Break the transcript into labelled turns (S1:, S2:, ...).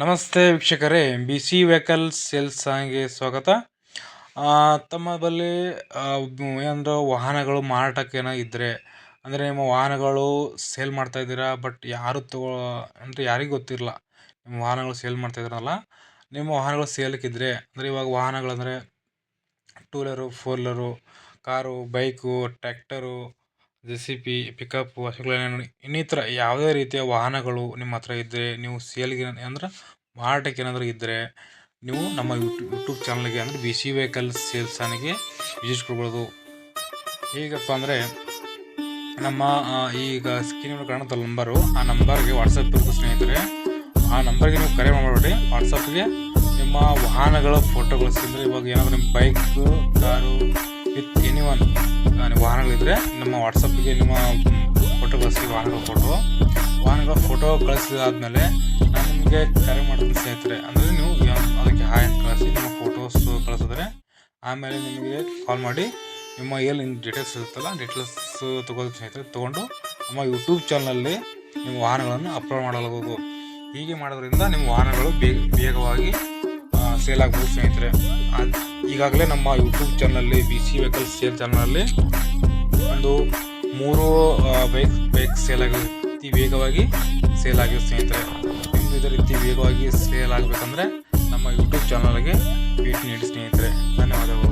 S1: ನಮಸ್ತೆ ವೀಕ್ಷಕರೇ, B C vehicles sales ಗೆ ಸ್ವಾಗತ. ತಮ್ಮ ಬಳಿ ಏನಂದ್ರೆ ವಾಹನಗಳು ಮಾರಾಟಕ್ಕೆ ಇದ್ದರೆ, ಅಂದರೆ ನಿಮ್ಮ ವಾಹನಗಳು ಸೇಲ್ ಮಾಡ್ತಾ ಇದ್ದೀರಾ, ಬಟ್ ಯಾರು ಅಂದರೆ ಯಾರಿಗೂ ಗೊತ್ತಿರಲ್ಲ ನಿಮ್ಮ ವಾಹನಗಳು ಸೇಲ್ ಮಾಡ್ತಾ ಇದ್ದೀರಲ್ಲ. ನಿಮ್ಮ ವಾಹನಗಳು ಸೇಲ್ಕಿದ್ರೆ ಅಂದರೆ ಇವಾಗ ವಾಹನಗಳಂದರೆ two wheeler, four wheeler, car, bike, tractor, JCB, pickup, ಇನ್ನಿತರ ಯಾವುದೇ ರೀತಿಯ ವಾಹನಗಳು ನಿಮ್ಮ ಹತ್ರ ಇದ್ದರೆ, ನೀವು ಸೇಲ್ಗೆ ಅಂದ್ರೆ ಮಾರಾಟಕ್ಕೆ ಏನಾದರೂ ಇದ್ದರೆ, ನೀವು ನಮ್ಮ ಯೂಟ್ಯೂಬ್ ಚಾನಲ್ಗೆ ಅಂದರೆ ಬಿ ಸಿ ವೆಹಿಕಲ್ಸ್ ಸೇಲ್ಸ್ಗೆ ವಿಸಿಟ್ ಕೊಡ್ಬೋದು. ಹೇಗಪ್ಪ ಅಂದರೆ ನಮ್ಮ ಈಗ ಸ್ಕ್ರೀನ್ ಮೇಲೆ ಕಾಣುತ್ತಲ್ಲ ನಂಬರು, ಆ ನಂಬರ್ಗೆ ವಾಟ್ಸಪ್ ಇರುತ್ತೆ ಸ್ನೇಹಿತರೆ. ಆ ನಂಬರ್ಗೆ ನೀವು ಕರೆ ಮಾಡಬೇಡಿ, ವಾಟ್ಸಪ್ಗೆ ನಿಮ್ಮ ವಾಹನಗಳ ಫೋಟೋ ಕಳಿಸಿದ್ರೆ, ಇವಾಗ ಏನಾದರೂ ನಿಮ್ಮ ಬೈಕು, ಕಾರು ವಿತ್ ಎನಿವನ್ ವಾಹನಗಳಿದ್ದರೆ ನಮ್ಮ ವಾಟ್ಸಪ್ಗೆ ನಿಮ್ಮ ಫೋಟೋ ಕಳಿಸಿ. ವಾಹನಗಳ ಫೋಟೋ ಕಳಿಸಿದಾದ್ಮೇಲೆ ನಾನು ನಿಮಗೆ ಕರೆ ಮಾಡ್ತೀನಿ ಸ್ನೇಹಿತರೆ. ಅಂದರೆ ನೀವು ಅದಕ್ಕೆ ಹಾಯ್ ಅಂತ ಕಳಿಸಿ ನಿಮ್ಮ ಫೋಟೋಸ್ ಕಳಿಸಿದ್ರೆ, ಆಮೇಲೆ ನಿಮಗೆ ಕಾಲ್ ಮಾಡಿ ನಿಮ್ಮ ಏನು ಡೀಟೇಲ್ಸ್ ಇರುತ್ತಲ್ಲ ಡೀಟೇಲ್ಸ್ ತೊಗೋದು ಸ್ನೇಹಿತರೆ. ತೊಗೊಂಡು ನಮ್ಮ ಯೂಟ್ಯೂಬ್ ಚಾನಲಲ್ಲಿ ನಿಮ್ಮ ವಾಹನಗಳನ್ನು ಅಪ್ಲೋಡ್ ಮಾಡಲಾಗುವುದು. ಹೀಗೆ ಮಾಡೋದ್ರಿಂದ ನಿಮ್ಮ ವಾಹನಗಳು ಬೇಗವಾಗಿ ಸೇಲ್ ಆಗ್ಬೋದು ಸ್ನೇಹಿತರೆ. ಈಗಾಗಲೇ ನಮ್ಮ ಯೂಟ್ಯೂಬ್ ಚಾನಲಲ್ಲಿ ಬಿ ಸಿ ವೆಹಿಕಲ್ಸ್ ಸೇಲ್ ಚಾನಲಲ್ಲಿ ಒಂದು 3 ಬೈಕ್ ಸೇಲ್ ಆಗಿ ವೇಗವಾಗಿ ಸೇಲ್ ಆಗಿದೆ ಸ್ನೇಹಿತರೆ. ನಿಮ್ಮದು ಇದೇ ರೀತಿ ವೇಗವಾಗಿ ಸೇಲ್ ಆಗಬೇಕಂದ್ರೆ ನಮ್ಮ ಯೂಟ್ಯೂಬ್ ಚಾನಲ್ಗೆ ಭೇಟಿ ನೀಡಿ ಸ್ನೇಹಿತರೆ. ಧನ್ಯವಾದಗಳು.